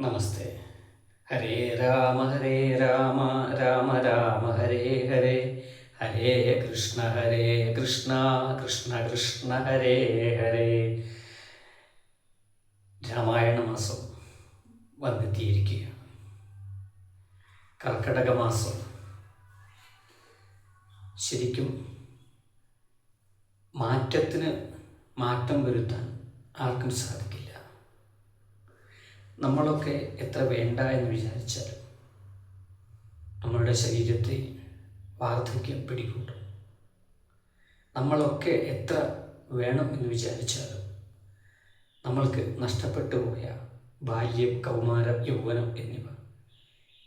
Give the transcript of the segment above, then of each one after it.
നമസ്തേ. ഹരേ രാമ രാമ രാമ ഹരേ ഹരേ, ഹരേ കൃഷ്ണ കൃഷ്ണ കൃഷ്ണ ഹരേ ഹരേ. രാമായണ മാസം വന്നെത്തിയിരിക്കുകയാണ്. കർക്കടക മാസം ശരിക്കും മാറ്റത്തിന് മാറ്റം വരുത്താൻ ആർക്കും സാധിക്കില്ല. നമ്മളൊക്കെ എത്ര വേണ്ട എന്ന് വിചാരിച്ചാലും നമ്മളുടെ ശരീരത്തെ വാർദ്ധക്യം പിടികൂട്ടും. നമ്മളൊക്കെ എത്ര വേണം എന്ന് വിചാരിച്ചാലും നമ്മൾക്ക് നഷ്ടപ്പെട്ടു പോയ ബാല്യം, കൗമാരം, യൗവനം എന്നിവ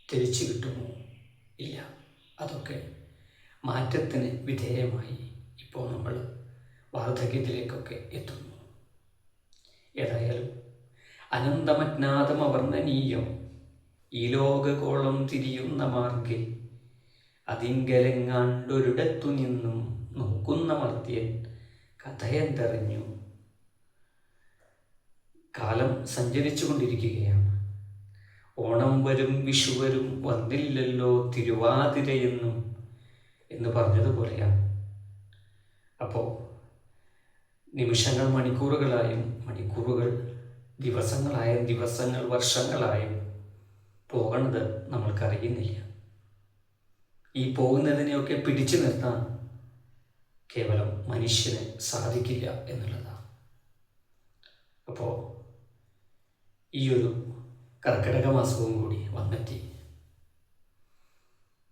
തിരിച്ചു കിട്ടുമോ? ഇല്ല. അതൊക്കെ മാറ്റത്തിന് വിധേയമായി ഇപ്പോൾ നമ്മൾ വാർദ്ധക്യത്തിലേക്കൊക്കെ എത്തുന്നു. ഏതായാലും അനന്തമജ്ഞാതമവർണ്ണനീയം ഈ ലോകകോളം തിരിയുന്ന മാർഗെ അതിങ്കലെങ്ങാണ്ടൊരിടത്തു നിന്നും നോക്കുന്ന മർത്യൻ കഥയെന്തറിഞ്ഞു. കാലം സഞ്ചരിച്ചു കൊണ്ടിരിക്കുകയാണ്. ഓണം വരും, വിഷു വരും, വന്നില്ലല്ലോ തിരുവാതിരയെന്നും എന്ന് പറഞ്ഞതുപോലെയാണ്. അപ്പോൾ നിമിഷങ്ങൾ മണിക്കൂറുകളായും, മണിക്കൂറുകൾ ദിവസങ്ങളായും, ദിവസങ്ങൾ വർഷങ്ങളായും പോകുന്നത് നമ്മൾക്കറിയുന്നില്ല. ഈ പോകുന്നതിനെയൊക്കെ പിടിച്ചു നിർത്താൻ കേവലം മനുഷ്യന് സാധിക്കില്ല എന്നുള്ളതാണ്. അപ്പോൾ ഈ ഒരു കർക്കിടക മാസവും കൂടി വന്നെത്തി.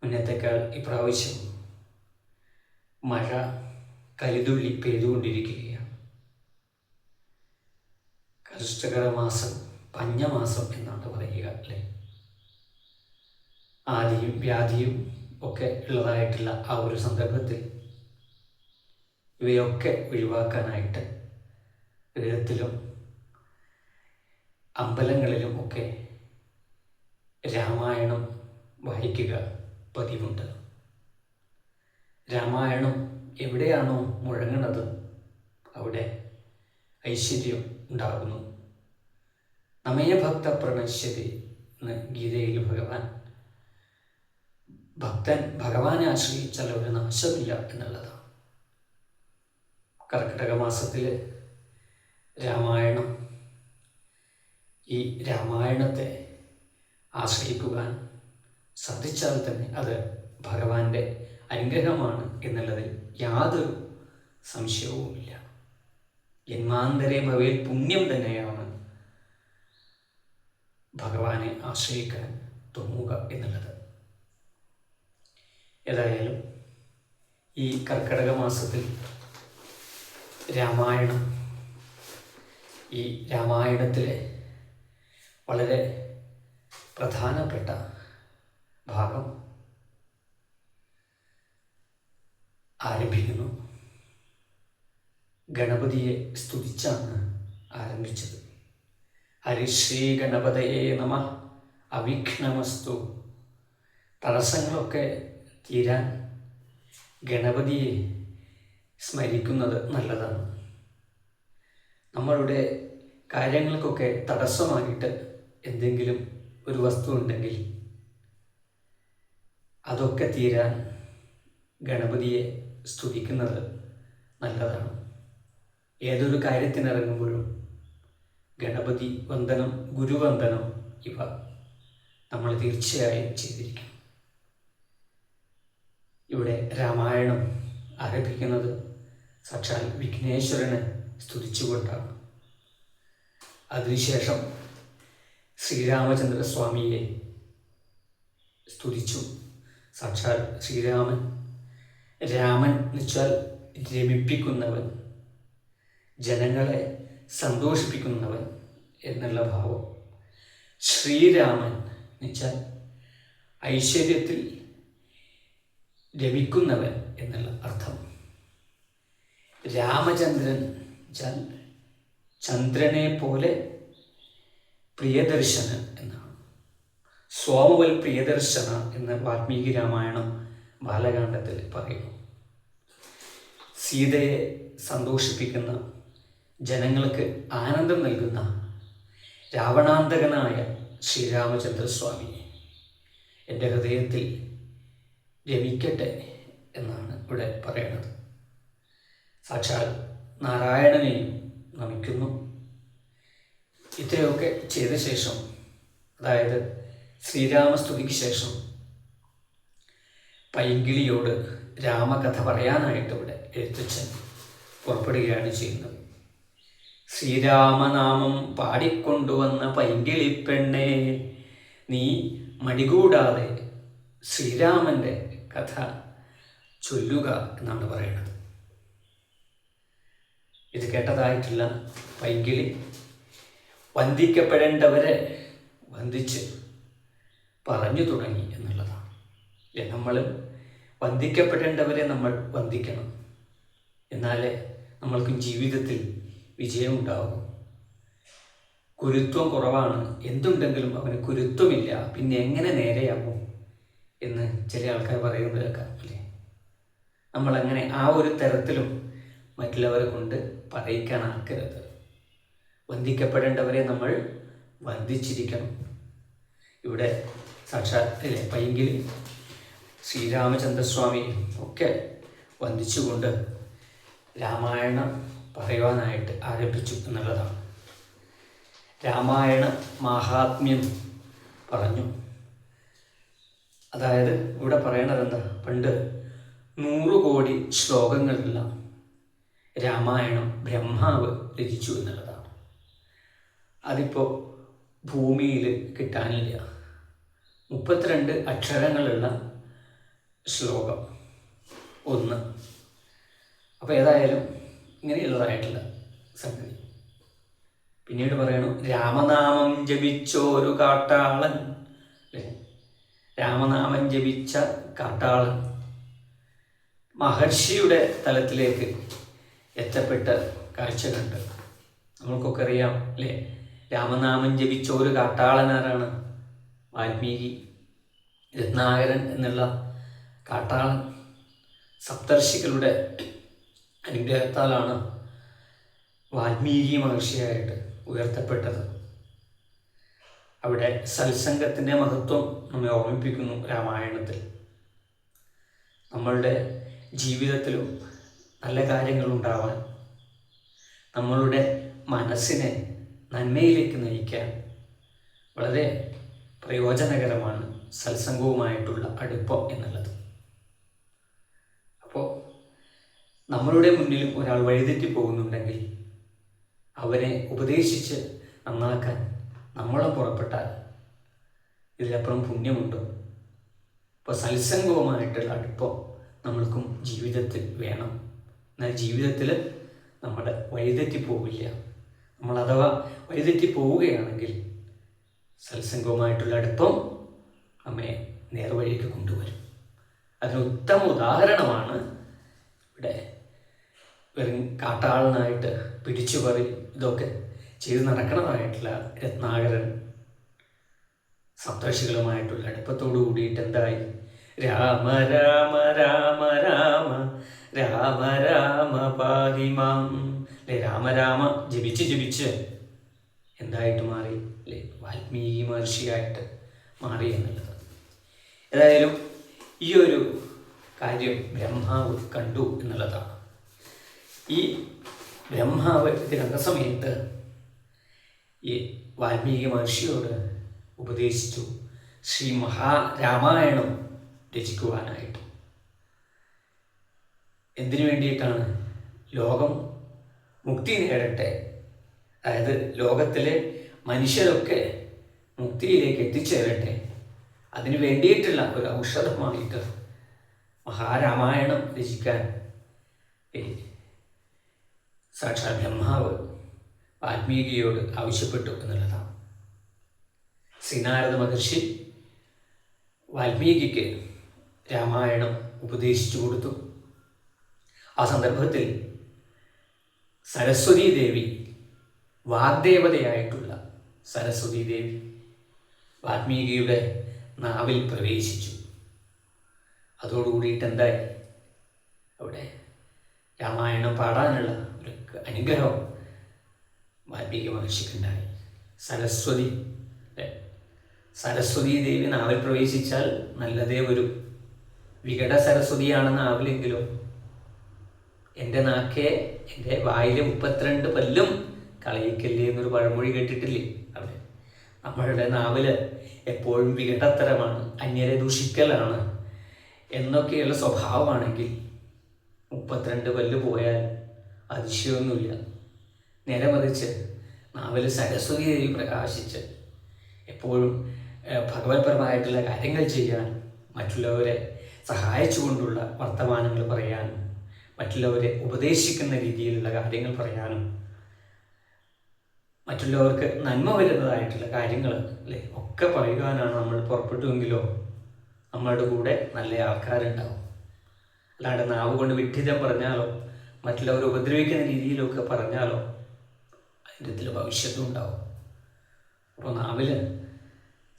മുന്നത്തേക്കാൾ ഇപ്രാവശ്യം മഴ കരുതുള്ളി പെയ്തുകൊണ്ടിരിക്കുകയാണ്. കർക്കിടക മാസം പഞ്ഞമാസം എന്നാണ് പറയുക, അല്ലേ? ആദിയും വ്യാധിയും ഒക്കെ ഉള്ളതായിട്ടുള്ള ആ ഒരു സന്ദർഭത്തിൽ ഇവയൊക്കെ ഒഴിവാക്കാനായിട്ട് ഗൃഹത്തിലും അമ്പലങ്ങളിലും ഒക്കെ രാമായണം വായിക്കുക പതിവുണ്ട്. രാമായണം എവിടെയാണോ മുഴങ്ങുന്നത് അവിടെ ഐശ്വര്യം ഉണ്ടാകുന്നു. നമയ ഭക്ത പ്രണശ്യതി എന്ന് ഗീതയിൽ ഭക്തൻ ഭഗവാനെ ആശ്രയിച്ചാൽ ഒരു നാശമില്ല എന്നുള്ളതാണ്. കർക്കിടക മാസത്തിൽ രാമായണം, ഈ രാമായണത്തെ ആശ്രയിക്കുവാൻ സാധിച്ചാൽ തന്നെ അത് ഭഗവാന്റെ അനുഗ്രഹമാണ് എന്നുള്ളതിൽ യാതൊരു സംശയവുമില്ല. ജന്മാന്തരേ ഭവേൽ പുണ്യം തന്നെയാണ് ഭഗവാനെ ആശ്രയിക്കാൻ തോന്നുക എന്നുള്ളത്. ഏതായാലും ഈ കർക്കിടക മാസത്തിൽ രാമായണം, ഈ രാമായണത്തിലെ വളരെ പ്രധാനപ്പെട്ട ഭാഗം ആരംഭിക്കുന്നു. ഗണപതിയെ സ്തുതിച്ചാണ് ആരംഭിച്ചത്. ഹരിശ്രീ ഗണപതയേ നമഃ, അവിഘ്നമസ്തു. തടസ്സങ്ങളൊക്കെ തീരാൻ ഗണപതിയെ സ്മരിക്കുന്നത് നല്ലതാണ്. നമ്മളുടെ കാര്യങ്ങൾക്കൊക്കെ തടസ്സമായിട്ട് എന്തെങ്കിലും ഒരു വസ്തു ഉണ്ടെങ്കിൽ അതൊക്കെ തീരാൻ ഗണപതിയെ സ്തുതിക്കുന്നത് നല്ലതാണ്. ഏതൊരു കാര്യത്തിനിറങ്ങുമ്പോഴും ഗണപതി വന്ദനം, ഗുരുവന്ദനം ഇവ നമ്മൾ തീർച്ചയായും ചെയ്തിരിക്കണം. ഇവിടെ രാമായണം ആരംഭിക്കുന്നത് സാക്ഷാൽ വിഘ്നേശ്വരനെ സ്തുതിച്ചുകൊണ്ടാണ്. അതിനുശേഷം ശ്രീരാമചന്ദ്രസ്വാമിയെ സ്തുതിച്ചു. സാക്ഷാൽ ശ്രീരാമൻ, രാമൻ എന്നുവെച്ചാൽ രമിപ്പിക്കുന്നവൻ, ജനങ്ങളെ സന്തോഷിപ്പിക്കുന്നവൻ എന്നുള്ള ഭാവം. ശ്രീരാമൻ എന്നുവെച്ചാൽ ഐശ്വര്യത്തിൽ രമിക്കുന്നവൻ എന്നുള്ള അർത്ഥം. രാമചന്ദ്രൻ വെച്ചാൽ ചന്ദ്രനെ പോലെ പ്രിയദർശനൻ എന്നാണ്. സോമവൽ പ്രിയദർശന എന്ന് വാൽമീകി രാമായണം ബാലകാണ്ഡത്തിൽ പറയുന്നു. സീതയെ സന്തോഷിപ്പിക്കുന്ന, ജനങ്ങൾക്ക് ആനന്ദം നൽകുന്ന രാവണാന്തകനായ ശ്രീരാമചന്ദ്രസ്വാമി എൻ്റെ ഹൃദയത്തിൽ രമിക്കട്ടെ എന്നാണ് ഇവിടെ പറയുന്നത്. സാക്ഷാൽ നാരായണനെയും നമിക്കുന്നു. ഇത്രയൊക്കെ ചെയ്ത ശേഷം, അതായത് ശ്രീരാമസ്തുതിക്ക് ശേഷം പൈങ്കിളിയോട് രാമകഥ പറയാനായിട്ട് ഇവിടെ എഴുത്തച്ഛൻ പുറപ്പെടുകയാണ് ചെയ്യുന്നത്. ശ്രീരാമനാമം പാടിക്കൊണ്ടുവന്ന പൈങ്കിളിപ്പെണ്ണെ, നീ മടികൂടാതെ ശ്രീരാമൻ്റെ കഥ ചൊല്ലുക എന്നാണ് പറയുന്നത്. ഇത് കേട്ടതായിട്ടുള്ള പൈങ്കിളി വന്ദിക്കപ്പെടേണ്ടവരെ വന്ദിച്ച് പറഞ്ഞു തുടങ്ങി എന്നുള്ളതാണ്. നമ്മൾ വന്ദിക്കപ്പെടേണ്ടവരെ നമ്മൾ വന്ദിക്കണം, എന്നാലേ നമ്മൾക്കും ജീവിതത്തിൽ വിജയമുണ്ടാകും. കുരുത്വം കുറവാണ്, എന്തുണ്ടെങ്കിലും അവന് കുരുത്വമില്ല, പിന്നെ എങ്ങനെ നേരെയാകും എന്ന് ചില ആൾക്കാർ പറയുന്നത് കേൾക്കാം അല്ലേ. നമ്മളങ്ങനെ ആ ഒരു തരത്തിലും മറ്റുള്ളവരെ കൊണ്ട് പറയിക്കാൻ ആക്കരുത്. വന്ദിക്കപ്പെടേണ്ടവരെ നമ്മൾ വന്ദിച്ചിരിക്കണം. ഇവിടെ സാക്ഷാത്തിലെ പൈങ്കിളി ശ്രീരാമചന്ദ്രസ്വാമി ഒക്കെ വന്ദിച്ചുകൊണ്ട് രാമായണം പറയുവാനായിട്ട് ആരംഭിച്ചു എന്നുള്ളതാണ്. രാമായണ മാഹാത്മ്യം പറഞ്ഞു. അതായത് ഇവിടെ പറയണത് എന്താ, പണ്ട് 100 കോടി ശ്ലോകങ്ങളുള്ള രാമായണം ബ്രഹ്മാവ് രചിച്ചു എന്നുള്ളതാണ്. അതിപ്പോൾ ഭൂമിയിൽ കിട്ടാനില്ല. 32 അക്ഷരങ്ങളുള്ള ശ്ലോകം ഒന്ന്. അപ്പോൾ ഏതായാലും ഇങ്ങനെയുള്ളതായിട്ടുള്ള സംഗതി. പിന്നീട് പറയണു, രാമനാമം ജപിച്ചൊരു കാട്ടാളൻ, അല്ലേ, രാമനാമം ജപിച്ച കാട്ടാളൻ മഹർഷിയുടെ തലത്തിലേക്ക് എത്തപ്പെട്ട കാഴ്ച കണ്ട്. നമ്മൾക്കൊക്കെ അറിയാം അല്ലേ, രാമനാമം ജപിച്ച ഒരു കാട്ടാളൻ ആരാണ്? വാൽമീകി രത്നാകരൻ എന്നുള്ള കാട്ടാളൻ. സപ്തർഷികളുടെ അനുഗ്രഹത്താലാണ് വാൽമീകി മഹർഷിയായിട്ട് ഉയർത്തപ്പെട്ടത്. അവിടെ സത്സംഗത്തിൻ്റെ മഹത്വം നമ്മെ ഓർമ്മിപ്പിക്കുന്നു രാമായണത്തിൽ. നമ്മളുടെ ജീവിതത്തിലും നല്ല കാര്യങ്ങളുണ്ടാവാൻ, നമ്മളുടെ മനസ്സിനെ നന്മയിലേക്ക് നയിക്കാൻ വളരെ പ്രയോജനകരമാണ് സത്സംഗവുമായിട്ടുള്ള അടുപ്പം എന്നുള്ളത്. അപ്പോൾ നമ്മളുടെ മുന്നിലും ഒരാൾ വഴിതെറ്റി പോകുന്നുണ്ടെങ്കിൽ അവനെ ഉപദേശിച്ച് നന്നാക്കാൻ നമ്മളും പുറപ്പെട്ടാൽ ഇതിലപ്പുറം പുണ്യമുണ്ടോ? അപ്പോൾ സത്സംഗവുമായിട്ടുള്ള അടുപ്പം നമ്മൾക്കും ജീവിതത്തിൽ വേണം. എന്നാൽ ജീവിതത്തിൽ നമ്മൾ വഴിതെറ്റി പോവില്ല. നമ്മൾ അഥവാ വഴിതെറ്റി പോവുകയാണെങ്കിൽ സത്സംഗവുമായിട്ടുള്ള അടുപ്പം നമ്മെ നേർവഴിക്ക് കൊണ്ടുവരും. അതിന് ഉത്തമ ഉദാഹരണമാണ് ഇവിടെ വെറും കാട്ടാളനായിട്ട് പിടിച്ചുപറി ഇതൊക്കെ ചെയ്ത് നടക്കണതായിട്ടുള്ള രത്നാകരൻ സപ്തർഷികളുമായിട്ടുള്ള അടുപ്പത്തോടു കൂടിയിട്ട് എന്തായി? രാമ രാമ രാമ രാമ രാമ രാമ പാഹിമാം, അല്ലെ, രാമരാമ ജപിച്ച് ജപിച്ച് എന്തായിട്ട് മാറി? അല്ലെ, വാൽമീകി മഹർഷിയായിട്ട് മാറി എന്നുള്ളത്. ഏതായാലും ഈ ഒരു കാര്യം ബ്രഹ്മാവ് കണ്ടു എന്നുള്ളതാണ്. ഈ ബ്രഹ്മാവ് ഇത് കണ്ട സമയത്ത് ഈ വാൽമീകി മഹർഷിയോട് ഉപദേശിച്ചു ശ്രീ മഹാരാമായണം രചിക്കുവാനായിട്ട്. എന്തിനു വേണ്ടിയിട്ടാണ്? ലോകം മുക്തി നേടട്ടെ, അതായത് ലോകത്തിലെ മനുഷ്യരൊക്കെ മുക്തിയിലേക്ക് എത്തിച്ചേരട്ടെ, അതിനു വേണ്ടിയിട്ടുള്ള ഒരു ഔഷധമായിട്ട് മഹാരാമായണം രചിക്കാൻ സാക്ഷാൽ ബ്രഹ്മാവ് വാൽമീകിയോട് ആവശ്യപ്പെട്ടു എന്നുള്ളതാണ്. ശ്രീനാരദ മഹർഷി വാൽമീകിക്ക് രാമായണം ഉപദേശിച്ചു കൊടുത്തു. ആ സന്ദർഭത്തിൽ സരസ്വതീ ദേവി, വാഗ്ദേവതയായിട്ടുള്ള സരസ്വതീ ദേവി വാൽമീകിയുടെ നാവിൽ പ്രവേശിച്ചു. അതോടുകൂടിയിട്ട് എന്തായി? അവിടെ രാമായണം പാടാനുള്ള ഒരു അനുഗ്രഹം വാൽമീകി മഹർഷിക്കുണ്ടായി. സരസ്വതി സരസ്വതീ ദേവി നാവിൽ പ്രവേശിച്ചാൽ നല്ലതേ വരൂ. വികട സരസ്വതിയാണെന്ന് ആവില്ലെങ്കിലോ എൻ്റെ നാക്കെ എൻ്റെ വായിലെ 32 പല്ലും കളയിക്കല്ലേ എന്നൊരു പഴമൊഴി കേട്ടിട്ടില്ലേ? അവിടെ നമ്മളുടെ നാവില് എപ്പോഴും വികടത്തരമാണ്, അന്യരെ ദൂഷിക്കലാണ് എന്നൊക്കെയുള്ള സ്വഭാവമാണെങ്കിൽ 32 പല്ല് പോയാൽ അതിശയമൊന്നുമില്ല. നേരെ മറിച്ച് നാവിൽ സരസ്വതി ദേവി പ്രകാശിച്ച് എപ്പോഴും ഭഗവത്പരമായിട്ടുള്ള കാര്യങ്ങൾ ചെയ്യാൻ, മറ്റുള്ളവരെ സഹായിച്ചുകൊണ്ടുള്ള വർത്തമാനങ്ങൾ പറയാനും, മറ്റുള്ളവരെ ഉപദേശിക്കുന്ന രീതിയിലുള്ള കാര്യങ്ങൾ പറയാനും, മറ്റുള്ളവർക്ക് നന്മ വരുന്നതായിട്ടുള്ള കാര്യങ്ങൾ അല്ലേ ഒക്കെ പറയുവാനാണ് നമ്മൾ പുറപ്പെട്ടുവെങ്കിലോ നമ്മളുടെ കൂടെ നല്ല ആൾക്കാരുണ്ടാവും. അല്ലാണ്ട് നാവ് കൊണ്ട് വിഡ്ഢിതം പറഞ്ഞാലോ മറ്റുള്ളവർ ഉപദ്രവിക്കുന്ന രീതിയിലൊക്കെ പറഞ്ഞാലോ അതിൻ്റെ ഇതിൽ ഭവിഷ്യത്തും ഉണ്ടാവും. അപ്പോൾ നാവിൽ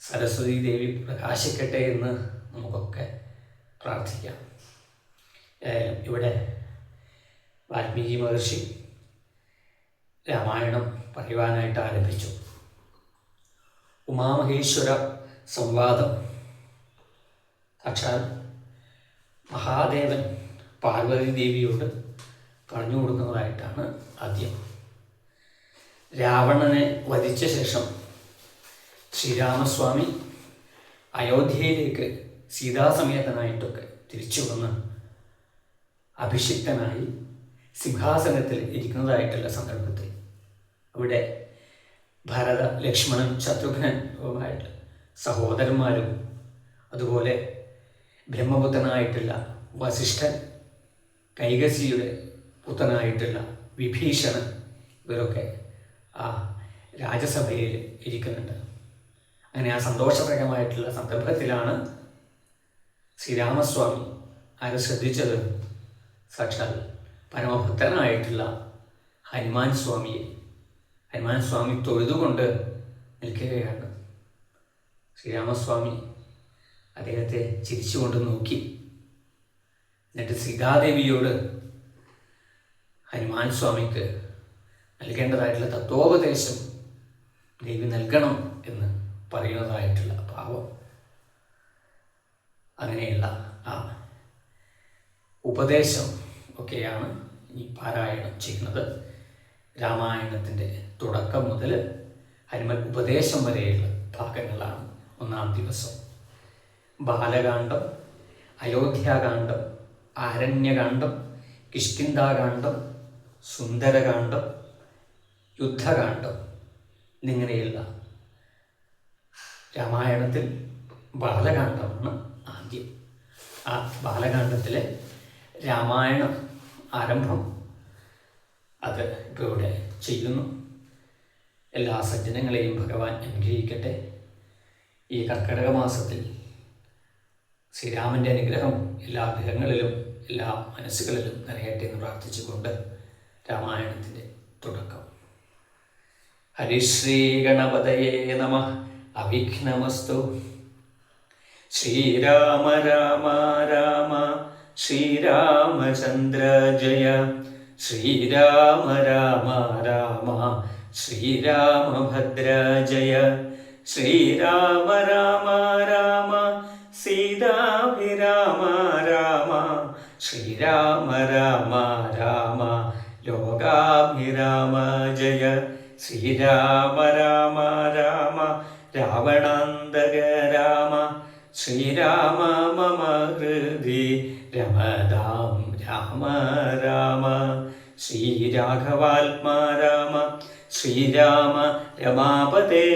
സരസ്വതി ദേവി പ്രകാശിക്കട്ടെ എന്ന് നമുക്കൊക്കെ പ്രാർത്ഥിക്കാം. ഇവിടെ വാൽമീകി മഹർഷി രാമായണം പറയുവാനായിട്ട് ആരംഭിച്ചു. ഉമാമഹേശ്വര സംവാദം സാക്ഷാൽ മഹാദേവൻ പാർവതി ദേവിയോട് പറഞ്ഞു കൊടുക്കുന്നതായിട്ടാണ് ആദ്യം. രാവണനെ വധിച്ച ശേഷം ശ്രീരാമസ്വാമി അയോധ്യയിലേക്ക് സീതാസമേതനായിട്ടൊക്കെ തിരിച്ചു വന്ന് അഭിഷിക്തനായി സിംഹാസനത്തിൽ ഇരിക്കുന്നതായിട്ടുള്ള സന്ദർഭത്തിൽ അവിടെ ഭരത, ലക്ഷ്മണൻ, ശത്രുഘ്നനുമായിട്ട് സഹോദരന്മാരും, അതുപോലെ ബ്രഹ്മപുത്രനായിട്ടുള്ള വസിഷ്ഠൻ, കൈകസിയുടെ പുത്രനായിട്ടുള്ള വിഭീഷണൻ, ഇവരൊക്കെ ആ രാജസഭയിൽ ഇരിക്കുന്നുണ്ട്. അങ്ങനെ ആ സന്തോഷകരമായിട്ടുള്ള സന്ദർഭത്തിലാണ് ശ്രീരാമസ്വാമി ആരെ ശ്രദ്ധിച്ചത്? സാക്ഷാൽ പരമഭക്തനായിട്ടുള്ള ഹനുമാൻ സ്വാമിയെ. ഹനുമാൻ സ്വാമി തൊഴുതുകൊണ്ട് നിൽക്കുകയാണ്. ശ്രീരാമസ്വാമി അദ്ദേഹത്തെ ചിരിച്ചുകൊണ്ട് നോക്കി. എന്നിട്ട് സീതാദേവിയോട് ഹനുമാൻ സ്വാമിക്ക് നൽകേണ്ടതായിട്ടുള്ള തത്വോപദേശം ദേവി നൽകണം എന്ന് പറയുന്നതായിട്ടുള്ള ഭാവം. അങ്ങനെയുള്ള ആ ഉപദേശം ഒക്കെയാണ് ഈ പാരായണം ചെയ്യുന്നത്. രാമായണത്തിൻ്റെ തുടക്കം മുതൽ ഹനുമൽ ഉപദേശം വരെയുള്ള ഭാഗങ്ങളാണ് ഒന്നാം ദിവസം. ബാലകാന്ഡം, അയോധ്യാകാന്ഡം, ആരണ്യകാന്ഡം, കിഷ്കിന്ധാകാന്ഡം, സുന്ദരകാന്ഡം, യുദ്ധകാന്ഡം എന്നിങ്ങനെയുള്ള രാമായണത്തിൽ ബാലകാന്ഡമാണ് ആദ്യം. ആ ബാലകാന്ഡത്തിലെ രാമായണം ആരംഭം അത് ഇപ്പോൾ ഇവിടെ ചെയ്യുന്നു. എല്ലാ സജ്ജനങ്ങളെയും ഭഗവാൻ അനുഗ്രഹിക്കട്ടെ. ഈ കർക്കിടക മാസത്തിൽ ശ്രീരാമൻ്റെ അനുഗ്രഹം എല്ലാ ഗൃഹങ്ങളിലും എല്ലാ മനസ്സുകളിലും നിറയട്ടെ എന്ന് പ്രാർത്ഥിച്ചുകൊണ്ട് രാമായണത്തിൻ്റെ തുടക്കം. ഹരിശ്രീ ഗണപതയേ നമഃ. അവിഘ്നമസ്തു. ശ്രീരാമ രാമ രാമ ശ്രീരാമചന്ദ്ര ജയ. ശ്രീരാമ രാമ രാമ ശ്രീരാമഭദ്ര ജയ. ശ്രീരാമ രാമ രാമ സീതാഭിരാമ രാമ. ശ്രീരാമ രാമ രാമ ലോകാഭിരാമ ജയ. ശ്രീരാമ രാമ രാമ രാവണാന്തക രാമ. ശ്രീരാമ മമ ഹൃദി രമതാം രാമ രാമ. ശ്രീരാഘവാത്മാ രാമ. ശ്രീരാമ രമാപതേ.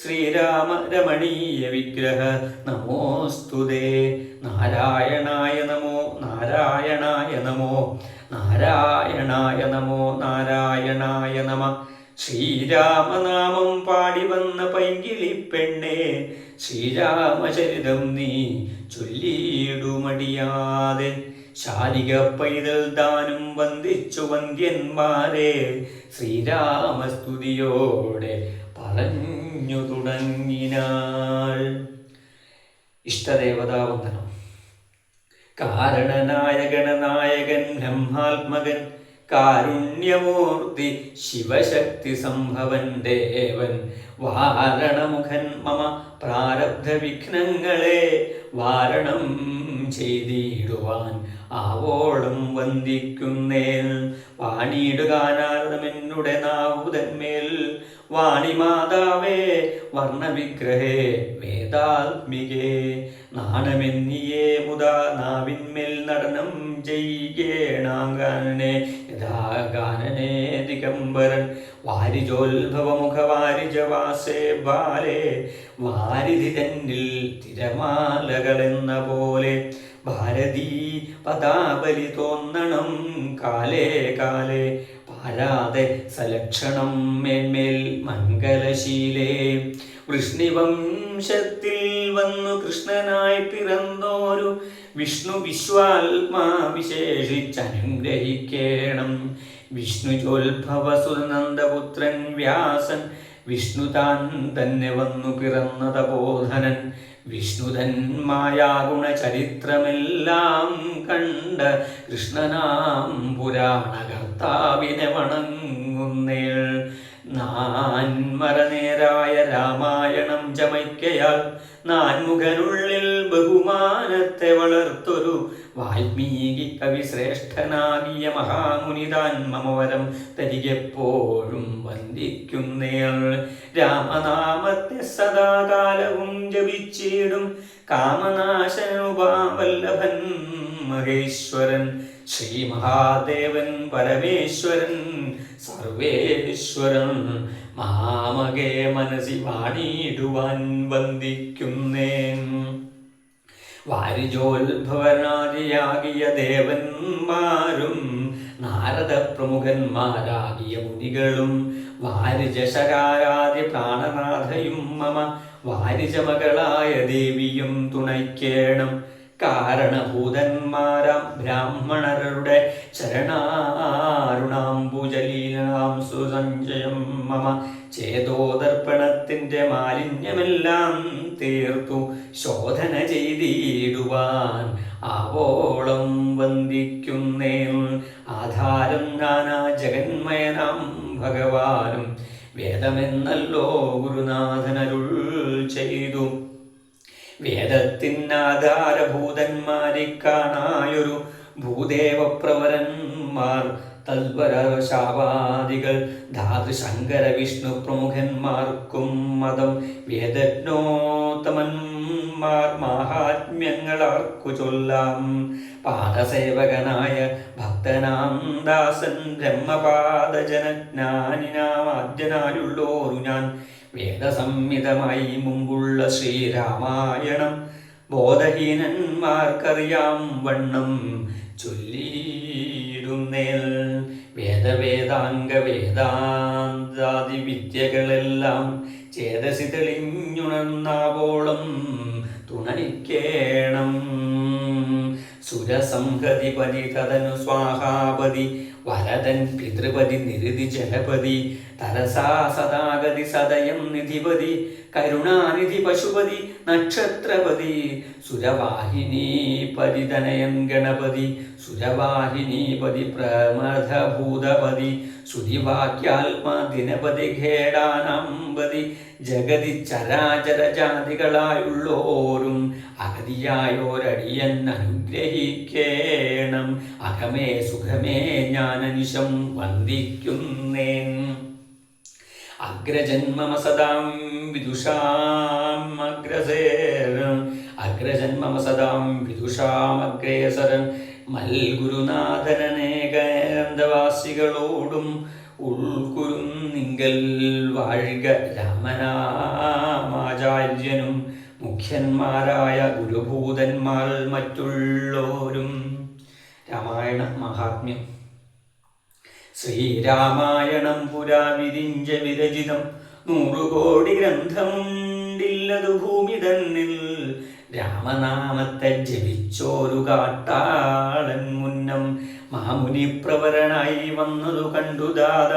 ശ്രീരാമ രമണീയ വിഗ്രഹ നമോസ്തുതേ. നാരായണായ നമോ നാരായണായ നമോ നാരായണായ നമോ നാരായണായ നമ. ശ്രീരാമനാമം പാടി വന്ന പൈങ്കിളിപ്പെണ്ണേ, ശ്രീരാമചരിതം നീ ചൊല്ലിയിടുമടിയാതെ. ശാരിക പൈതൽ ദാനും വന്ദിച്ചു വന്ദ്യന്മാരെ, ശ്രീരാമസ്തുതിയോടെ പറഞ്ഞു തുടങ്ങിനാൾ. ഇഷ്ടദേവതാവന്ദനം. കാരണനായ ഗണനായകൻ ബ്രഹ്മാത്മകൻ കാരുണ്യമൂർത്തി ശിവശക്തി സംഭവൻ ദേവൻ വാരണമുഖൻ മമ പ്രാരബ്ധ വിഘ്നങ്ങളെ വാരണം ചെയ്തിടുവാൻ ആവോളം വന്ദിക്കുന്നേൻ. വാണിയിടുകാനാരദമെന്നുടെ നാവുതന്മേൽ വാണിമാതാവേ വർണ്ണവിഗ്രഹേ വേദാത്മികേ നാണമെന്നിയേ മുതാ നാവിന്മേൽ നടനം ചെയ്യേണാഗാനനെ യഥാഗാനനെ ദിഗംബരൻ വാരിജോത്ഭവമുഖവാരിജവാസേ ബാലേ വാരിധി തന്നിൽ തിരമാലകളെന്ന പോലെ ഭാരതീ പദാബലി തോന്നണം കാലേ കാലേ പാരാതെ സലക്ഷണം മേന്മേൽ മംഗലശീലേ. വൃഷ്ണിവംശത്തിൽ വന്നു കൃഷ്ണനായി പിറന്നോരു വിഷ്ണു വിശ്വാത്മാ വിശേഷിച്ചനുഗ്രഹിക്കേണം. വിഷ്ണുജോത്ഭവസുനന്ദപുത്രൻ വ്യാസൻ വിഷ്ണു താൻ തന്നെ വന്നു പിറന്ന തപോധനൻ വിഷ്ണുതൻ മായാഗുണ ചരിത്രമെല്ലാം കണ്ട കൃഷ്ണനാം പുരാണകർത്താവിനെ വണങ്ങുന്നേൾ. നാൻമറനേരായ രാമായണം ചമയ്ക്കയാൽ നാൻമുഖനുള്ളിൽ ബഹുമാനത്തെ വളർത്തൊരു വാൽമീകി കവി ശ്രേഷ്ഠനാകിയ മഹാമുനിതാൻ മമവരം തരികെപ്പോഴും വന്ദിക്കുന്നേൾ. രാമനാമത്തെ സദാകാലവും ജപിച്ചിടും കാമനാശനുപാവല്ലഭൻ മഹേശ്വരൻ ശ്രീ മഹാദേവൻ പരമേശ്വരൻ സർവേശ്വരൻ മാമകേ മനസി വാണിയിടുവാൻ വന്ദിക്കുന്നേൻ. വാരിജോത്ഭവനാദിയാകിയ ദേവന്മാരും നാരദ പ്രമുഖന്മാരാകിയ മുനികളും വാരിജശരാരാദി പ്രാണനാഥയും മമ വാരിജമകളായ ദേവിയും തുണയ്ക്കേണം. കാരണഭൂതന്മാരാം ബ്രാഹ്മണരുടെ ചരണാരുണാംബുജലീലാം സുസഞ്ചയം മമ ചേതോദർപ്പണത്തിൻ്റെ മാലിന്യമെല്ലാം തീർത്തു ശോധന ചെയ്തിടുവാൻ ആവോളം വന്ദിക്കുന്നേൻ. ആധാരം നാനാ ജഗന്മയനാം ഭഗവാനും വേദമെന്നല്ലോ ഗുരുനാഥനരുൾ ചെയ്തു. വേദത്തിനാധാരഭൂതന്മാരെ കാണായൊരു ഭൂദേവപ്രവരന്മാർ തൽപരശാവാദികൾ ധാതുശങ്കര വിഷ്ണു പ്രമുഖന്മാർക്കും മതം വേദജ്ഞോത്തമന്മാർ മാഹാത്മ്യങ്ങളാർക്കു ചൊല്ലാം. പാദസേവകനായ ഭക്തനാം ദാസൻ ബ്രഹ്മപാദജനജ്ഞാനിനാമാദ്യനായുള്ളോരു ഞാൻ വേദസംഹിതമായി മുമ്പുള്ള ശ്രീരാമായണം ബോധഹീനന്മാർക്കറിയാം വണ്ണം ചൊല്ലിയിടുന്നേൽ. വേദവേദാംഗ വേദാന്താദി വിദ്യകളെല്ലാം ചേതസി തെളിഞ്ഞുണർന്നാവോളം തുണയ്ക്കേണം. സുരസംഹതിപതി തദനു സ്വാഹാപതി വരദൻ പിതൃപതി നിരുതി ജലപതി തരസാ സദാഗതി സദയം നിധിപതി കരുണാനിധി പശുപതി നക്ഷത്രപതി സുരവാഹിനീപതി തനയൻ ഗണപതി സുരവാഹിനീപതി പ്രമഥഭൂതപതി ശ്രുതിവാക്യാത്മാ ദിനപതി ഖേടാനാംപതി ജഗതി ചരാചര ജാതികളായുള്ളോരും അഗതിയായോരടിയൻ അനുഗ്രഹിക്കേണം. അകമേ സുഖമേ ജ്ഞാനനിശം വന്ദിക്കുന്നേൻ. അഗ്രജന്മമ സദാം വിദുഷാം അഗ്രസേരം അഗ്രജന്മമ സദാം വിദുഷാമഗ്രേസരൻ മൽഗുരുനാഥനേകന്തവാസികളോടും ഉൾക്കുരുന്നിങ്കൽ വാഴുക രാമനാമാചാര്യനും മുഖ്യന്മാരായ ഗുരുഭൂതന്മാർ മറ്റുള്ളോരും. രാമായണ മഹാത്മ്യം. ശ്രീരാമായണം പുരാ വിരിഞ്ച വിരചിതം 100 കോടി ഗ്രന്ഥമുണ്ടില്ലതു ഭൂമി തന്നിൽ. രാമനാമത്തെ ജപിച്ചോരു കാട്ടാളൻ മുന്നം മാമുനിപ്രവരനായി വന്നതു കണ്ടു ദാദ.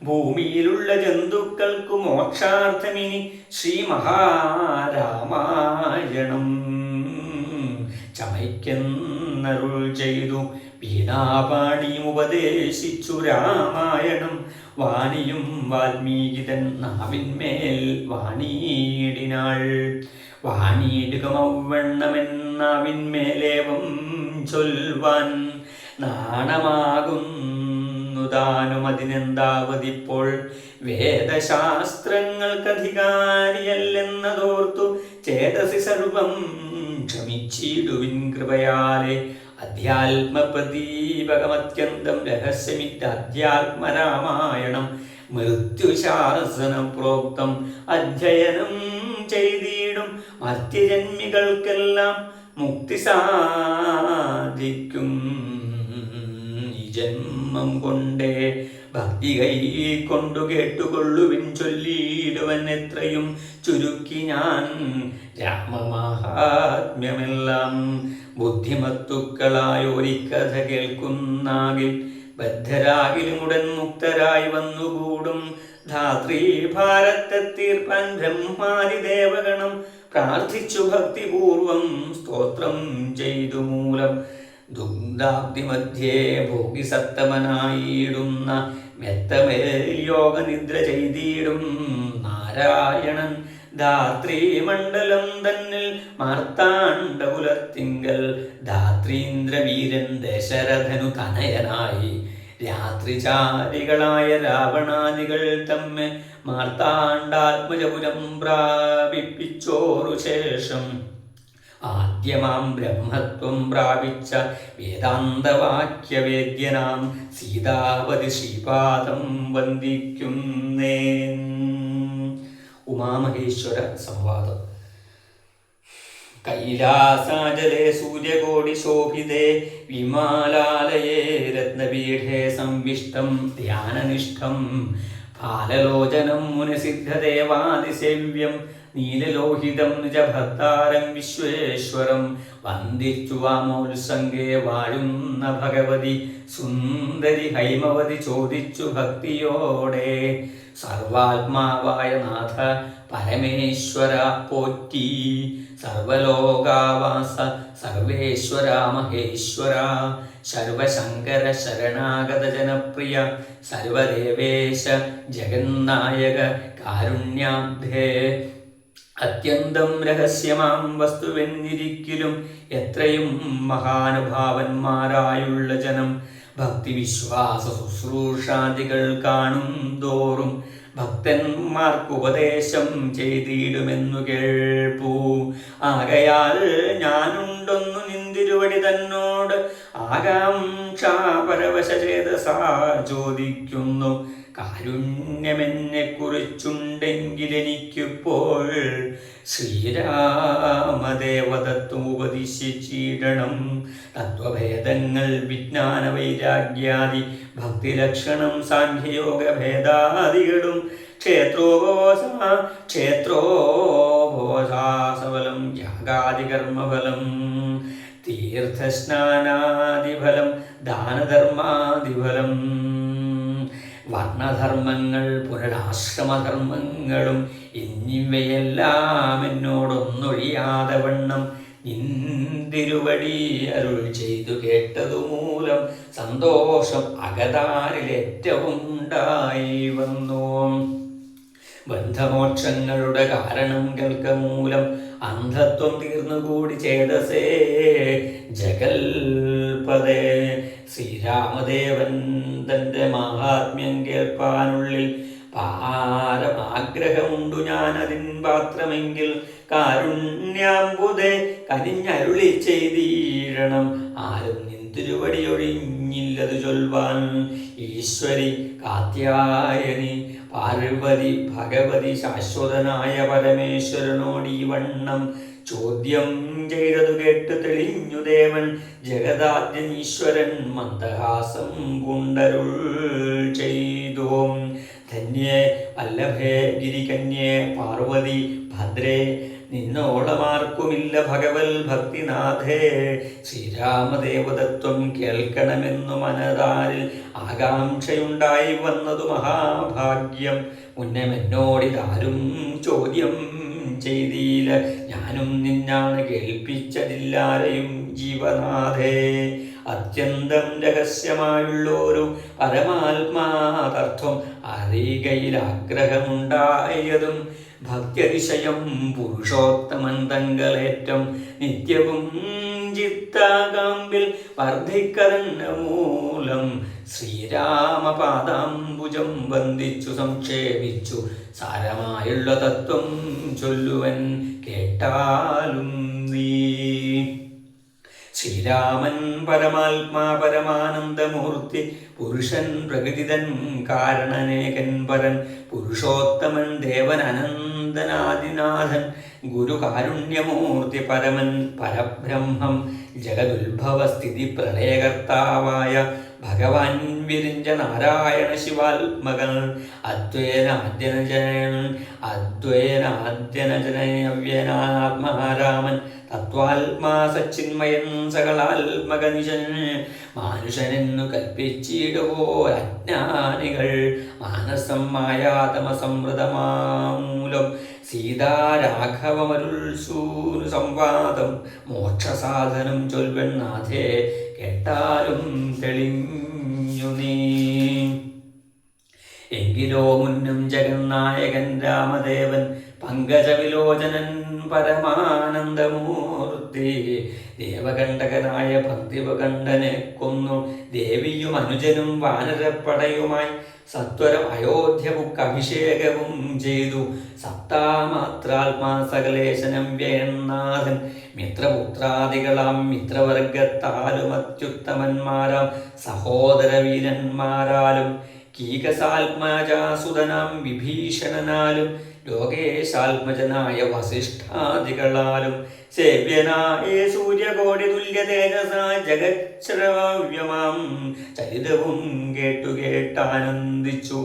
ഭൂമിയിലുള്ള ജന്തുക്കൾക്കു മോക്ഷാർത്ഥമിനി ശ്രീ മഹാരാമായണം ചമയ്ക്കെന്നരുൾ ചെയ്തു. വീണാപാണിയും ഉപദേശിച്ചു രാമായണം. വാണിയും വാൽമീകിതൻ നാവിന്മേൽ വാണിയിടിനാൾ. വാണിയിടുക മൗവണ്ണമെന്നാവിന്മേലേവം ചൊൽവാൻ നാണമാകുന്നു താനും അതിനെന്താവതിപ്പോൾ. വേദശാസ്ത്രങ്ങൾക്കധികാരിയല്ലെന്നതോർത്തു ചേതസി സർവം ക്ഷമിച്ചിടുവിൻ കൃപയാലെ. അധ്യാത്മപ്രദീപകമത്യന്തം രഹസ്യമിത്യധ്യാത്മരാമായണം. മൃത്യുശാസനം പ്രോക്തം അധ്യയനം ചെയ്തിടും മർത്യജന്മികൾക്കെല്ലാം മുക്തി സാധിക്കും. ഈ ജന്മം കൊണ്ടേ ഭക്തി കൈ കൊണ്ടു കേട്ടുകൊള്ളുവിൻ ചൊല്ലിയിടുവൻ എത്രയും ചുരുക്കി ഞാൻ രാമമാഹാത്മ്യമെല്ലാം. ബുദ്ധിമത്തുക്കളായോരിക്കഥ കേൾക്കുന്നാകിൽ ബദ്ധരാകിലും ഉടൻ മുക്തരായി വന്നുകൂടും. ധാത്രീ ഭാരത്തെ തീർപ്പാൻ ബ്രഹ്മാദി ദേവഗണം പ്രാർത്ഥിച്ചു ഭക്തിപൂർവം സ്തോത്രം ചെയ്തു മൂലം. ദുഗ്ധാബ്ദി മധ്യേ ഭോഗിസത്തമനായിടുന്ന മെത്തമേൽ യോഗനിദ്ര ചെയ്തിടും നാരായണൻ. ധാത്രീമണ്ഡലം തന്നിൽ മാർത്താണ്ഡകുലത്തിങ്കൽ ധാത്രീന്ദ്രവീരൻ ദശരഥനു തനയനായി. രാത്രിചാരികളായ രാവണാദികൾ തമ്മെ മാർത്താണ്ഡാത്മജപുരം പ്രാപിപ്പിച്ചോറു ശേഷം ആദ്യമാം ബ്രഹ്മത്വം പ്രാപിച്ച വേദാന്തവാക്യവേദ്യനാം സീതാപതി ശ്രീപാദം വന്ദിക്കുന്നേൻ. ഉമാമഹേശ്വര സംവാദം. കൈലാസാചലേ സൂര്യകോടി ശോഭിതേ വിമാലാലയേ രത്നപീഠേ സംവിഷ്ടം ധ്യാനനിഷ്ഠം ഫാലലോചനം മുനിസിദ്ധദേവാദിസേവ്യം നീലലോഹിതം നിജഭർത്താരം വിശ്വേശ്വരം വന്ദിച്ചു വാമോത്സംഗേ വാഴുന്ന ഭഗവതി സുന്ദരി ഹൈമവതി ചോദിച്ചു ഭക്തിയോടെ. സർവാത്മാവായ നാഥ പരമേശ്വര പോറ്റി. സർവലോകാവാസ സർവേശ്വര മഹേശ്വര. സർവശങ്കര ശരണാഗത ജനപ്രിയ സർവദേവേശ ജഗന്നായക കാരുണ്യാബ്ധേ. അത്യന്തം രഹസ്യമാം വസ്തുവെന്നിരിക്കലും എത്രയും മഹാനുഭാവന്മാരായുള്ള ജനം ഭക്തിവിശ്വാസ ശുശ്രൂഷാദികൾ കാണും തോറും ഭക്തന്മാർക്കുപദേശം ചെയ്തിടുമെന്നു കേൾപ്പൂ. ആകയാൽ ഞാനുണ്ടൊന്നു നിന്തിരുവടി തന്നോട് ആകാംക്ഷാപരവശചേതസാ ചോദിക്കുന്നു. കാരുണ്യമെന്നെ കുറിച്ചുണ്ടെങ്കിലെനിക്കിപ്പോൾ ശ്രീരാമദേവതത്വം ഉപദിശിച്ചിടണം. തത്വഭേദങ്ങൾ വിജ്ഞാന വൈരാഗ്യാദി ഭക്തിലക്ഷണം സാഖ്യയോഗ ഭേദാദികളും ക്ഷേത്രോപവാസഫലം യാഗാദികർമ്മഫലം തീർത്ഥസ്നാനാദിഫലം ദാനധർമാദിഫലം വർണ്ണധർമ്മങ്ങൾ പുനരാശ്രമധർമ്മങ്ങളും എന്നിവയെല്ലാം എന്നോടൊന്നൊഴിയാതെ വണ്ണം നിന്തിരുവടി അരുൾ ചെയ്തു കേട്ടതുമൂലം സന്തോഷം അകതാരിലേറ്റവും ഉണ്ടായി വന്നു. ബന്ധമോക്ഷങ്ങളുടെ കാരണം കേൾക്കമൂലം അന്ധത്വം തീർന്നുകൂടി ചേതസേ ജഗൽപദേ. ശ്രീരാമദേവൻ തൻ്റെ മഹാത്മ്യം കേൾപ്പാനുള്ളിൽ പാരമാഗ്രഹമുണ്ടു ഞാനതിൻ പാത്രമെങ്കിൽ കാരുണ്യാമ്പുതേ കനിഞ്ഞരുളി ചെയ്തീരണം. ആരും നിന്തിരുവടിയൊഴിഞ്ഞില്ലതു ചൊൽവാൻ. ഈശ്വരി കാത്യായനി പാർവതി ഭഗവതി ശാശ്വതനായ പരമേശ്വരനോട് ഈ വണ്ണം ചോദ്യം ചെയ്തതു കേട്ട് തെളിഞ്ഞു ദേവൻ. ജഗദാദ്യനീശ്വരൻ മന്ദഹാസം പൂണ്ടരുൾ ചെയ്തു. ധന്യേ വല്ലഭേ ഗിരികന്യേ പാർവതി ഭദ്രേ നിന്നോളമാർക്കുമില്ല ഭഗവൽ ഭക്തിനാഥേ. ശ്രീരാമദേവതത്വം കേൾക്കണമെന്നു മനതാരിൽ ആകാംക്ഷയുണ്ടായി വന്നതു മഹാഭാഗ്യം. മുന്നമെന്നോടിതാരും ചോദ്യം ചെയ്തില്ല, ഞാനും നിന്നാണ് കേൾപ്പിച്ചതില്ലാരെയും ജീവനാഥേ. അത്യന്തം രഹസ്യമായുള്ളൊരു പരമാത്മാതത്വം അറിയുകയിൽ ആഗ്രഹമുണ്ടായതും ഭക്തിയതിശയം പുരുഷോത്തമൻ തങ്ങളേറ്റം നിത്യവും ചിത്താകാമ്പിൽ വർദ്ധിക്കതന്ന മൂലം ശ്രീരാമപാദാംബുജം വന്ദിച്ചു സംക്ഷേപിച്ചു സാരമായുള്ള തത്വം ചൊല്ലുവൻ കേട്ടാലും നീ. ശ്രീരാമൻ പരമാത്മാ പരമാനന്ദമൂർത്തി പുരുഷൻ പ്രകൃതിതൻ കാരണനേകൻ പരൻ പുരുഷോത്തമൻ ദേവൻ അനന്തനാദിനാഥൻ ഗുരുകാരുണ്യമൂർത്തി പരമൻ പരബ്രഹ്മം ജഗദുത്ഭവസ്ഥിതി പ്രളയകർത്താവായ ഭഗവാൻ വിരിഞ്ച നാരായണ ശിവാത്മകൻ അദ്വൈനാദ്യനജനവ്യനാത്മഹാരാമൻ തത്വാത്മാ സച്ചിന്മയൻ സകളാത്മകനിശൻ മാനുഷനെന്നു കൽപ്പിച്ചിടുവോ അജ്ഞാനികൾ മാനസം മായാതമസംവൃതമാമൂലം സീതാരാഘവമരുൾ സൂനു സംവാദം മോക്ഷസാധനം ചൊൽവെണ്ണാഥേ കേട്ടാലും തെളിഞ്ഞു നീ. എങ്കിലോ മുന്നും ജഗന്നായകൻ രാമദേവൻ പങ്കജവിലോചനൻ പരമാനന്ദമൂർത്തി ദേവകണ്ഠകനായ പന്തിവകണ്ഠനെ കൊന്നു ദേവിയും അനുജനും വാനരപ്പടയുമായി സത്വരം അയോധ്യമുക്ക് അഭിഷേകവും ചെയ്തു. സപ്താമാത്രാത്മാ സകലേശനം വേണനാഥൻ മിത്രപുത്രാദികളാം മിത്രവർഗത്താലും അത്യുത്തമന്മാരാം സഹോദര വീരന്മാരാലും കീകസാത്മജാസുതനാം വിഭീഷണനാലും ലോകേശാത്മജനായ വസിഷ്ഠാദികളാലും സേവ്യനായ സൂര്യകോടി തുല്യ തേജസാ ജഗശ്രവ്യമാം ചരിതവും കേട്ടാനന്ദിച്ചു.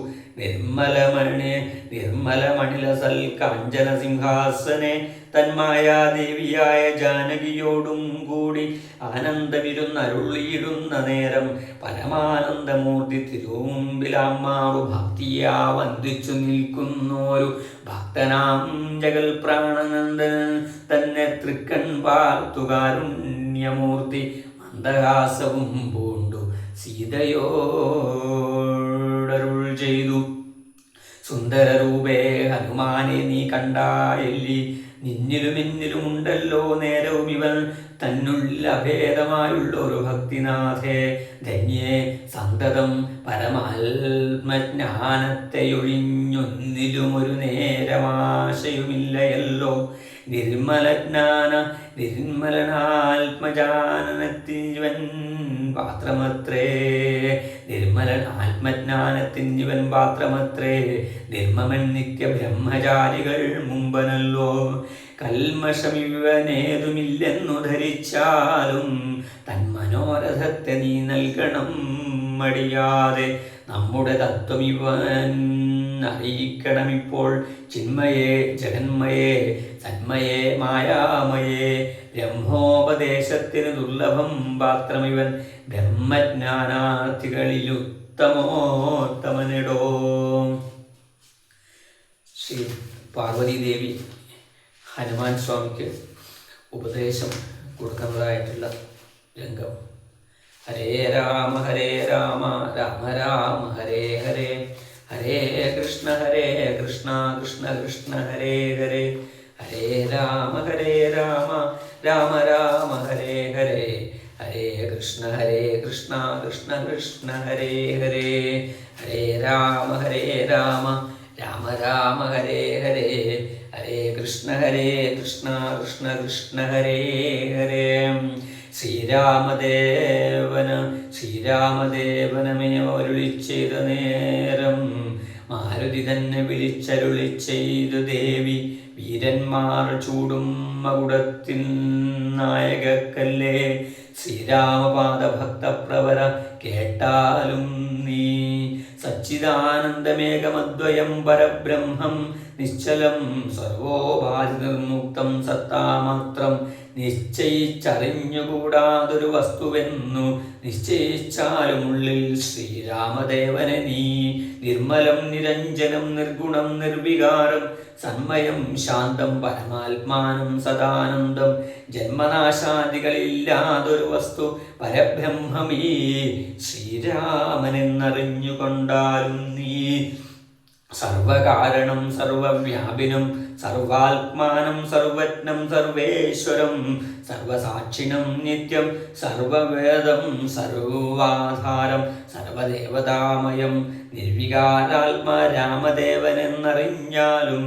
നിർമ്മലമണിലസൽ കാഞ്ചന സിംഹാസനെ തന്മായാദേവിയായ ജാനകിയോടും കൂടി ആനന്ദമിരുന്നരുളിയിടുന്ന നേരം പരമാനന്ദമൂർത്തി തിരുമുമ്പിലമ്മാവു ഭക്തിയാ വന്ദിച്ചു നിൽക്കുന്നോരു ഭക്തനാം ജഗൽ പ്രാണനന്ദൻ തന്നെ തൃക്കൺ പാർത്തുകാരുണ്യമൂർത്തി മന്ദഹാസവും പൂണ്ടു സീതയോടരുൾ ചെയ്തു. സുന്ദരരൂപേ ഹനുമാനെ നീ കണ്ടായില്ലി നിന്നിലും എന്നിലുമുണ്ടല്ലോ നേരവും ഇവൻ തന്നുള്ളിൽ അഭേദമായുള്ളൊരു ഭക്തിനാഥേ ധന്യേ സന്തതം പരമാത്മജ്ഞാനത്തെയൊഴിഞ്ഞൊന്നിലുമൊരു നേരമാശയുമില്ലയല്ലോ. നിർമ്മലനാത്മജാനനത്തിവൻ പാത്രമത്രേ ആത്മജ്ഞാനത്തിനിവൻ പാത്രമത്രേ നിർമ്മമൻ നിത്യ ബ്രഹ്മചാരികൾ മുമ്പനല്ലോ. കൽമഷമിവനേതുമില്ലെന്നു ധരിച്ചാലും തന്മനോരഥത്തെ നീ നൽകണം മടിയാതെ. നമ്മുടെ തത്വം ഇവൻ അറിയിക്കണമിപ്പോൾ ചിന്മയേ ജഗന്മയേ സന്മയേ മായാമയേ. ബ്രഹ്മോപദേശത്തിന് ദുർലഭം പാത്രമിവൻ ബ്രഹ്മജ്ഞാനാർത്ഥികളിലുത്തമോത്തമനിടോ. ശ്രീ പാർവതീദേവി ഹനുമാൻ സ്വാമിക്ക് ഉപദേശം കൊടുക്കുന്നതായിട്ടുള്ള രംഗം. ഹരേ രാമ രാമ രാമ ഹരേ ഹരേ ഹരേ കൃഷ്ണ കൃഷ്ണ കൃഷ്ണ ഹരേ ഹരേ ഹരേ രാമ രാമ രാമ ഹരേ ഹരേ ഹരേ കൃഷ്ണ കൃഷ്ണ കൃഷ്ണ ഹരേ ഹരേ ഹരേ രാമ രാമ രാമ ഹരേ ഹരേ ഹരേ കൃഷ്ണ കൃഷ്ണ കൃഷ്ണ ഹരേ ഹരേ. ശ്രീരാമദേവനമേവ അരുളി ചെയ്ത നേരം മാരുതി തന്നെ വിളിച്ചരുളി ചെയ്തു ദേവി വീരന്മാർ ചൂടും മകുടത്തിൻ നായകക്കല്ലേ ശ്രീരാമപാദഭക്തപ്രവര കേട്ടാലും നീ. സച്ചിദാനന്ദമേകമദ്വയം പരബ്രഹ്മം നിശ്ചലം സർവോപാധി നിർമുക്തം സത്താമാത്രം നിശ്ചയിച്ചറിഞ്ഞുകൂടാതൊരു വസ്തുവെന്നു നിശ്ചയിച്ചാലും ഉള്ളിൽ ശ്രീരാമദേവനെ നീ നിർമ്മലം നിരഞ്ജനം നിർഗുണം നിർവികാരം സന്മയം ശാന്തം പരമാത്മാനം സദാനന്ദം ജന്മനാശാദികളില്ലാതൊരു വസ്തു പരബ്രഹ്മമീ ശ്രീരാമനെന്നറിഞ്ഞുകൊണ്ടാലും നീ സർവകാരണം സർവവ്യാപിനം സർവാത്മാനം സർവജ്ഞം സർവേശ്വരം സർവസാക്ഷിണം നിത്യം സർവവേദം സർവാധാരം സർവദേവതാമയം നിർവികാരാത്മാ രാമദേവനെന്നറിഞ്ഞാലും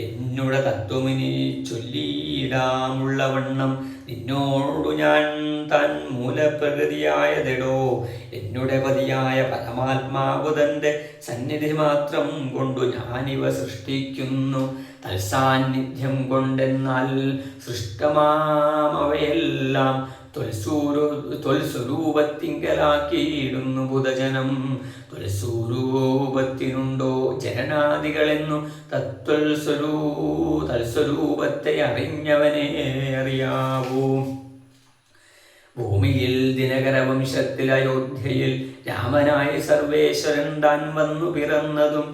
എന്നുടെ തത്വമിനി ചൊല്ലിയിടാമുള്ളവണ്ണം നിന്നോടു ഞാൻ താൻ മൂലപ്രകൃതിയായതെടോ എന്നുടെ പതിയായ പരമാത്മാവുതൻ്റെ സന്നിധി മാത്രം കൊണ്ടു ഞാനിവ സൃഷ്ടിക്കുന്നു തൽസാന്നിധ്യം കൊണ്ടെന്നാൽ സൃഷ്ടമാമവയെല്ലാം ത്വൽസ്വരൂപത്തിങ്കലാക്കിയിടുന്നു ബുധജനം ത്വൽസ്വരൂപത്തിനുണ്ടോ ജനനാദികളെന്നു തൽസ്വരൂപത്തെ അറിഞ്ഞവനെ അറിയാവൂ. ഭൂമിയിൽ ദിനകരവംശത്തിൽ അയോധ്യയിൽ രാമനായി സർവേശ്വരൻ താൻ വന്നു പിറന്നതും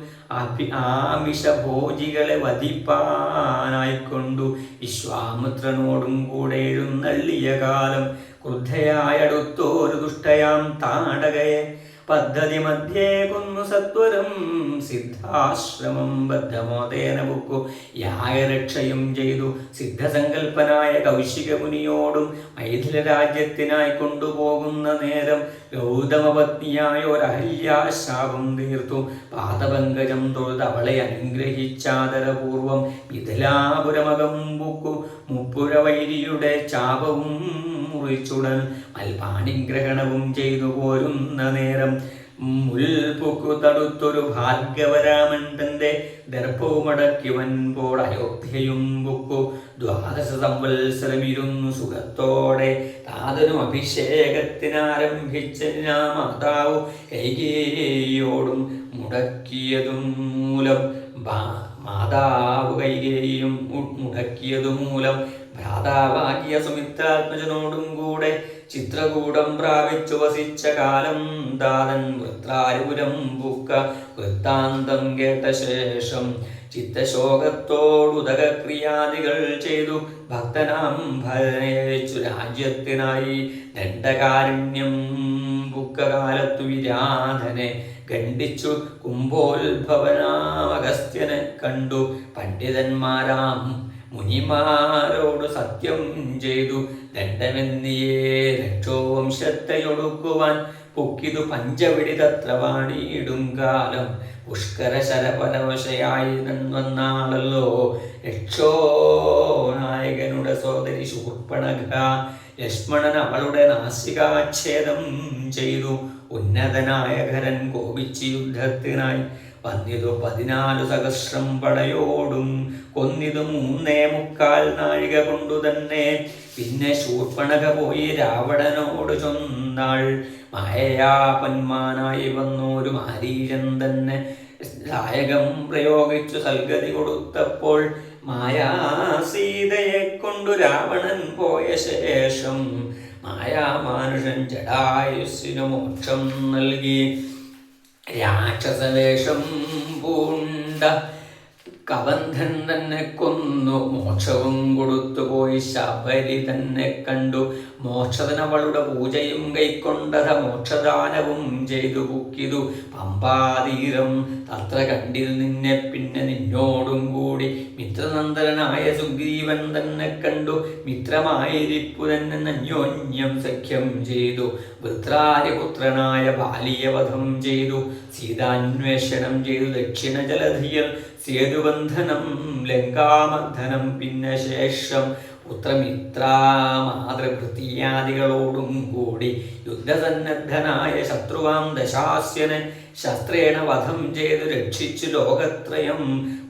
ആമിഷഭോജികളെ വധിപ്പാനായിക്കൊണ്ടു വിശ്വാമിത്രനോടും കൂടെ എഴുന്നള്ളിയ കാലം ക്രുദ്ധയായടുത്തോരു ദുഷ്ടയാം താടകയെ പദ്ധതി മധ്യേ കൊന്നു സത്വരം സിദ്ധാശ്രമം ബദ്ധമോദേന ബുക്കു യാഗരക്ഷയും ചെയ്തു സിദ്ധസങ്കൽപ്പനായ കൗശിക മുനിയോടും മൈഥില രാജ്യത്തിനായി കൊണ്ടുപോകുന്ന നേരം ഗൗതമപത്നിയായ ഒരഹല്യാശാപം തീർത്തു പാദപങ്കജം തൊഴുത് അവളെ അനുഗ്രഹിച്ചാദരപൂർവം മിഥിലാപുരമകം ബുക്കു മുപ്പുരവൈരിയുടെ ചാപവും മുറിച്ചുടൻ മൽപാണിഗ്രഹണവും ചെയ്തു പോരുന്ന നേരം മുൽപുക്കു തടുത്തൊരു ഭാർഗവരാമൻ തന്റെ ദർഭവുമടക്കിവൻ പോൾ അയോധ്യയും ബുക്കു 12 സംവത്സരമിരുന്നു സുഖത്തോടെ താതനും അഭിഷേകത്തിനാരംഭിച്ച മാതാവ് കൈകേയിയോടും മുടക്കിയതും മൂലം ഭ്രാതാവാകിയ സുമിത്രാത്മജനോടും കൂടെ ചിത്രകൂടം പ്രാപിച്ചു വസിച്ച കാലം താതൻ വൃത്രാരിപുരം ബുക്ക വൃത്താന്തം കേട്ട ശേഷം ചിത്തശോകത്തോടുദകക്രിയാദികൾ ചെയ്തു ഭക്തനാം ഭരനയച്ചു രാജ്യത്തിനായി ദണ്ഡകാരുണ്യം ബുക്കകാലത്തു വിരാധനെ ഖണ്ഡിച്ചു കുംഭോത്ഭവനാം അഗസ്ത്യനെ കണ്ടു പണ്ഡിതന്മാരാം മുനിമാരോട് സത്യം ചെയ്തു ദണ്ഡമെന്നിയേ രക്ഷോവംശത്തെയൊടുക്കുവാൻ പൊക്കിതു പഞ്ചവിടി തത്ര വാണിയിടും കാലം പുഷ്കര ശരപരവശയായി വന്നാളല്ലോ രക്ഷോനായകനുടെ സോദരി ശൂർപ്പണഖ ലക്ഷ്മണൻ അവളുടെ നാസികാച്ഛേദം ചെയ്തു ഉന്നതനായ ഖരൻ കോപിച്ച് യുദ്ധത്തിനായി വന്നിതു 14 സഹസ്രം പടയോടും കൊന്നിതു 3.25 നാഴിക കൊണ്ടു തന്നെ. പിന്നെ ശൂർപ്പണഖ പോയി രാവണനോട് ചൊന്നാൾ മായയാപന്മാനായി വന്നോരു മാരീചൻ തന്നെ ദായകം പ്രയോഗിച്ചു സൽഗതി കൊടുത്തപ്പോൾ മായാസീതയെ കൊണ്ടു രാവണൻ പോയ ശേഷം മായാമാനുഷൻ ജടായുസ്സിനു മോക്ഷം നൽകി രാക്ഷസവേഷം പൂണ്ട കബന്ധൻ തന്നെ കൊന്നു മോക്ഷവും കൊടുത്തുപോയി ശബരി തന്നെ കണ്ടു മോക്ഷതനവളുടെ പൂജയും കൈക്കൊണ്ടത മോക്ഷദാനവും ചെയ്തു പുക്കിതു പമ്പാതീരം തത്ര കണ്ടിൽ നിന്നെ പിന്നെ നിന്നോടും കൂടി മിത്രനന്ദനായ സുഗ്രീവൻ തന്നെ കണ്ടു മിത്രമായിരിപ്പു തന്നെ അന്യോന്യം സഖ്യം ചെയ്തു വൃത്രാരിപുത്രനായ ബാലിയവധം ചെയ്തു സീതാന്വേഷണം ചെയ്തു ദക്ഷിണ ജലധിയൽ സേതുബന്ധനം ലങ്കാമർദ്ധനം പിന്നെ ശേഷം പുത്രമിത്രാമാതൃഭൃത്യാദികളോടും കൂടി യുദ്ധസന്നദ്ധനായ ശത്രുവാം ദശാസ്യനെ ശസ്ത്രേണ വധം ചെയ്തു രക്ഷിച്ചു ലോകത്രയം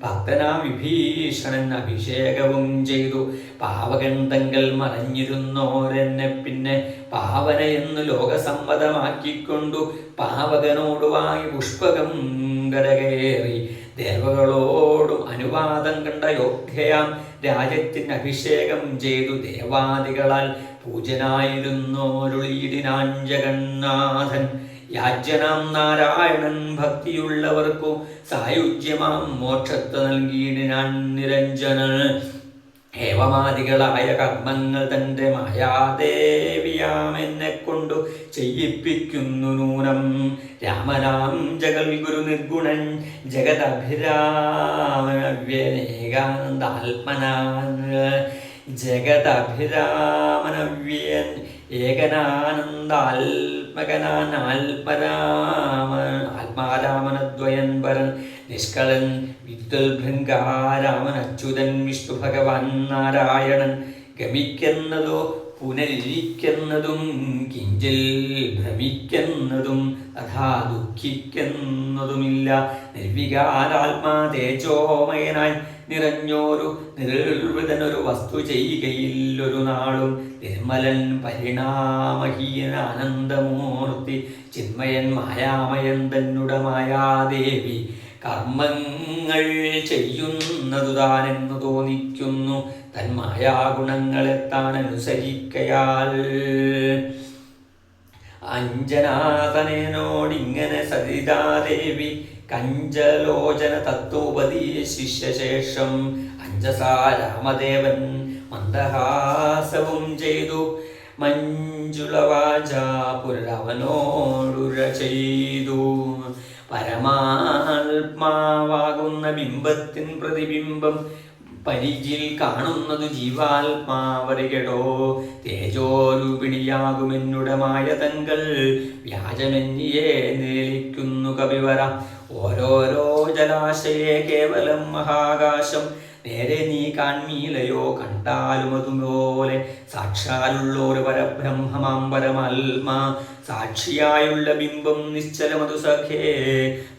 ഭക്തനാ വിഭീഷണൻ അഭിഷേകവും ചെയ്തു പാവകൻ തങ്കൽ മറഞ്ഞിരുന്നോരെന്നെ പിന്നെ പാവനയെന്നു ലോകസമ്മതമാക്കിക്കൊണ്ടു പാവകനോടുവായി പുഷ്പകം കരകയറി ദേവകളോടും അനുവാദം കണ്ട യോഗ്യയാം രാജ്യത്തിന് അഭിഷേകം ചെയ്തു ദേവാദികളാൽ പൂജനായിരുന്നോരുളീടിനാൻ ജഗന്നാഥൻ. യാജ്ഞനാം നാരായണൻ ഭക്തിയുള്ളവർക്കു സായുജ്യമാം മോക്ഷത്തെ നൽകിയിടിനാൻ നിരഞ്ജനൻ. ഏവമാദികളായ കർമ്മങ്ങൾ തൻ്റെ മായാദേവിയാമെന്നെ കൊണ്ടു ചെയ്യിപ്പിക്കുന്നു നൂനം. രാമനാം ജഗൽ ഗുരു നിർഗുണൻ ജഗദഭിരാമനവ്യനേകാനന്ദാത്മനാൻ. ജഗദഭിരാമനവ്യൻ ഏകനാനന്ദാത്മകനാൻ ആത്മാരാമനദ്വയൻ പരൻ നിഷ്കളൻ വിദ്വൽ ഭൃംഗാരാമൻ അച്യുതൻ വിഷ്ണു ഭഗവാൻ നാരായണൻ. ഗമിക്കുന്നതോ പുനരിരിക്കുന്നതും കിഞ്ചിൽ ഭ്രമിക്കുന്നതും തഥാ ദുഃഖിക്കുന്നതുമില്ല. നിർവികാരാത്മാ തേജോമയനായി നിറഞ്ഞോരു നിർവൃതനൊരു വസ്തു ചെയ്യുകയില്ലൊരു നാളും. നിർമ്മലൻ പരിണാമഹീന ആനന്ദമൂർത്തി ചിന്മയൻ മായാമയൻ തന്നുട മായാദേവി. കർമ്മങ്ങൾ ചെയ്യുന്നതു താനെന്നു തോന്നിക്കുന്നു തന്മായാഗുണങ്ങളെ താൻ അനുസരിക്കയാൽ. അഞ്ജനാതനോടിങ്ങനെ സരിതാദേവി കഞ്ചലോചന തത്വോപദേശിഷ്യ ശേഷം അഞ്ജസാ രാമദേവൻ മന്ദഹാസവും ചെയ്തു മഞ്ജുളവാച പുരവനോടുര ചെയ്തു. പരമാത്മാവാകുന്ന ബിംബത്തിൻ പ്രതിബിംബം പരിചിൽ കാണുന്നതു ജീവാത്മാവരികടോ. തേജോരൂപിണിയാകുമെന്നുടമായ തങ്കൾ വ്യാജമെന്നിയെ നിലയ്ക്കുന്നു കവിവര. ഓരോരോ ജലാശയെ കേവലം മഹാകാശം നേരെ നീ കാൺമീലയോ കണ്ടാലും അതുപോലെ. സാക്ഷാലുള്ളൊരു പരബ്രഹ്മമാം പരമാത്മാ സാക്ഷിയായുള്ള ബിംബം നിശ്ചലമതു സഖേ.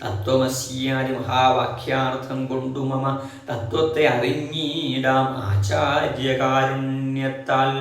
തത്വമസ്യാദി മഹാവാക്യാർത്ഥം കൊണ്ടു മമ തത്വത്തെ അറിഞ്ഞിടാം ആചാര്യകാരുണ്യത്താൽ.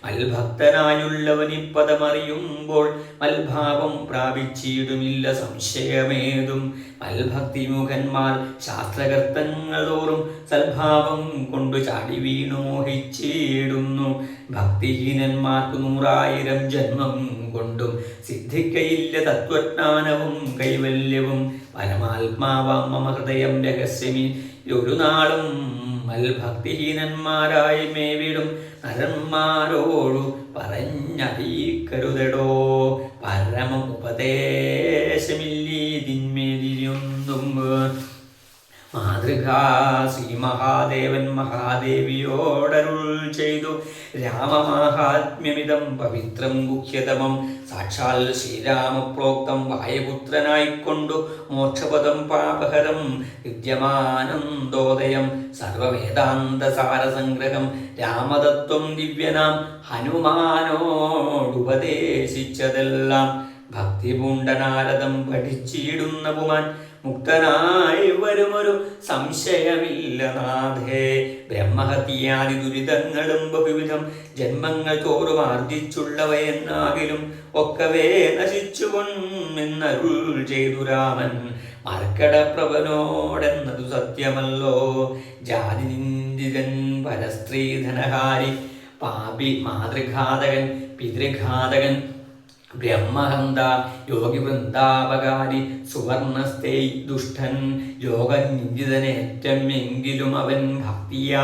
മൽഭക്തനായുള്ളവനിപ്പദമറിയുമ്പോൾ മൽഭാവം പ്രാപിച്ചിടുമില്ല സംശയമേതും. മൽഭക്തിമുഖന്മാർ ശാസ്ത്രകർത്തങ്ങൾ തോറും സൽഭാവം കൊണ്ടു ചാടി വീണു മോഹിച്ചിടുന്നു. ഭക്തിഹീനന്മാർക്ക് 100,000 ജന്മം കൊണ്ടും സിദ്ധിക്കയില്ല തത്വജ്ഞാനവും കൈവല്യവും. പരമാത്മാവാം മമ ഹൃദയം രഹസ്യമി ഒരു നാളും മൽഭക്തിഹീനന്മാരായി മേവിടും നരന്മാരോടു പറഞ്ഞറിയിക്കരുതടോ. പരമോപദേശമില്ലീതിന്മേതിയൊന്നും. മാതൃകാ ശ്രീ മഹാദേവൻ മഹാദേവിയോടരുൾ ചെയ്തു രാമമാഹാത്മ്യമിതം പവിത്രം ഗുഹ്യതമം. സാക്ഷാൽ ശ്രീരാമപ്രോക്തം വായുപുത്രനായിക്കൊണ്ടു മോക്ഷപദം പാപഹരം വിദ്യമാനന്ദോദയം സർവവേദാന്തസാരസംഗ്രഹം. രാമതത്വം ദിവ്യനാം ഹനുമാനോടുപദേശിച്ചതെല്ലാം ഭക്തി പൂണ്ടനാരദം പഠിച്ചിടുന്ന പുമാൻ. മുക്തനായി വരുമൊരു സംശയമില്ല നാഥേ. ബ്രഹ്മഹത്യാദി ദുരിതങ്ങളും ബഹുവിധം ജന്മങ്ങൾ തോറും ആർജിച്ചുള്ളവയെന്നാകിലും ഒക്കവേ നശിച്ചുകൊണ്ടെന്നരുൾ ചെയ്തു രാമൻ. മർക്കടപ്രഭനോടെന്നതു സത്യമല്ലോ. ജാതിനിന്ദിതൻ പരസ്ത്രീധനഹാരി പാപി മാതൃഘാതകൻ പിതൃഘാതകൻ ബ്രഹ്മഹന്ത യോഗി വൃന്ദാപകാരി സുവർണസ്തേ ദുഷ്ടൻ. യോഗനിന്ദിതനേറ്റമെങ്കിലും അവൻ ഭക്തിയാ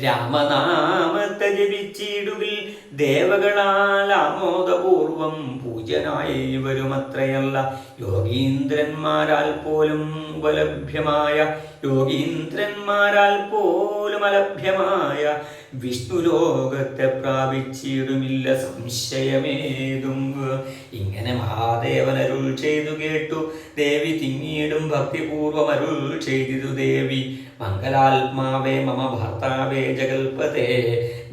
രാമനാമത്തെ ജപിച്ചിടുകിൽ ദേവകളാൽ ആമോദപൂർവം പൂജനായി വരുമത്രയല്ല. യോഗീന്ദ്രന്മാരാൽ പോലും അലഭ്യമായ വിഷ്ണുലോകത്തെ പ്രാപിച്ചിടുമില്ല സംശയമേതും. ഇങ്ങനെ മഹാദേവനരുൾ ചെയ്തു കേട്ടു ദേവി തിങ്ങിയിടും ഭക്തിപൂർവം അരുൾ ചെയ്തിരു ദേവി. മംഗലാത്മാവേ മമ ഭർത്താവേ ജഗൽപതേ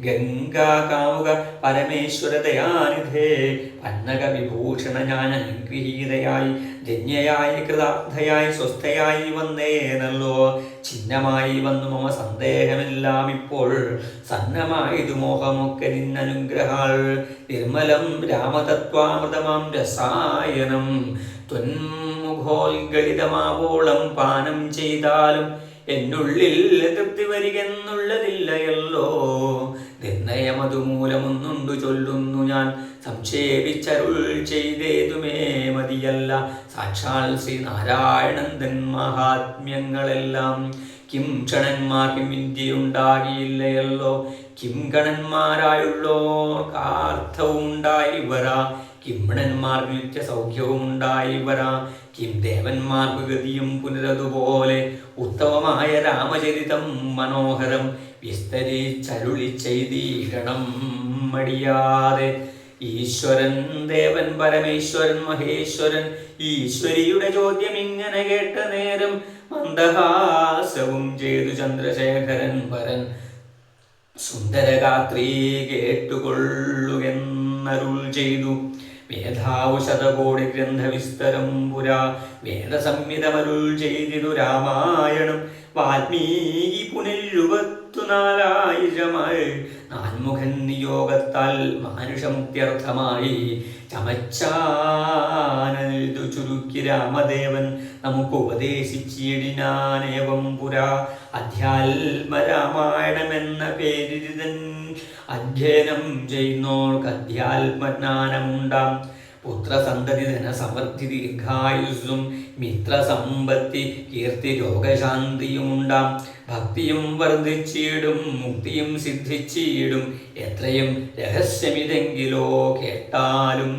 ഗംഗാ കാമുക പരമേശ്വര ദയാനിധേ. പന്നക വിഭൂഷണ ഞാൻ അനുഗ്രഹീതയായി ധന്യയായി കൃതാർത്ഥയായി സ്വസ്ഥയായി വന്നേനല്ലോ. ഛിന്നമായി വന്നു മമ സന്ദേഹമെല്ലാം ഇപ്പോൾ സന്നമായതു മോഹമൊക്കെ നിന്നനുഗ്രഹാൾ. നിർമ്മലം രാമതത്വാമൃതമാം രസായനം ത്വന്മുഖോൽഗളിതമാവോളം പാനം ചെയ്താലും എന്നുള്ളിൽ തൃപ്തി വരികെന്നുള്ളതില്ലയല്ലോ. നിർണയമതുമൂലമൊന്നുണ്ടു ചൊല്ലുന്നു ഞാൻ, സംക്ഷേപിച്ചരുൾ ചെയ്തേതുമേ മതിയല്ല. സാക്ഷാൽ ശ്രീനാരായണൻ തൻ മഹാത്മ്യങ്ങളെല്ലാം കിം ക്ഷണന്മാർക്കും വിദ്യയുണ്ടാകിയില്ലയല്ലോ. കിം ഗണന്മാരായുള്ളോർക്കാർത്ഥവും ഉണ്ടായി വരാ, കിംണന്മാർക്ക് നിത്യസൗഖ്യവും ഉണ്ടായി വരാ. കിം ദേവന്മാർക്ക് ഗതിയും പുനരതുപോലെ ഉത്തമമായ രാമചരിതം മനോഹരം വിസ്തരിച്ചരുളി ചെയ്തീരണം മടിയാതെ. ഈശ്വരൻ ദേവൻ പരമേശ്വരൻ മഹേശ്വരൻ, ഈശ്വരിയുടെ ചോദ്യം ഇങ്ങനെ കേട്ട നേരം മന്ദഹാസവും ചെയ്തു ചന്ദ്രശേഖരൻ വരൻ. സുന്ദരഗാത്രീ കേട്ടുകൊള്ളുകെന്നരുൾ ചെയ്തു. വേദാവു ശതകോടി ഗ്രന്ഥവിസ്തരം പുരാ, വേദസംഹിതമരുൾ ചെയ്തിതു രാമായണം. വാൽമീകി പുനരുപത്തുനാലായിരമായി നാൻമുഖൻ നിയോഗത്താൽ മാനുഷമുക്ത്യർത്ഥമായി ചമച്ചാനതു ചുരുക്കി രാമദേവൻ നമുക്ക് ഉപദേശിച്ചിടിനാനേവം പുരാ. അധ്യാത്മരാമായണമെന്ന പേരിതൻ അധ്യയനം ചെയ്യുന്നോർക്ക് അധ്യാത്മജ്ഞാനമുണ്ടാം. പുത്രസന്തതി ധനസമൃദ്ധി ദീർഘായുസ്സും മിത്രസമ്പത്തി കീർത്തി രോഗശാന്തിയുമുണ്ടാം. ഭക്തിയും വർദ്ധിച്ചിടും മുക്തിയും സിദ്ധിച്ചിടും. എത്രയും രഹസ്യമിതെങ്കിലോ കേട്ടാലും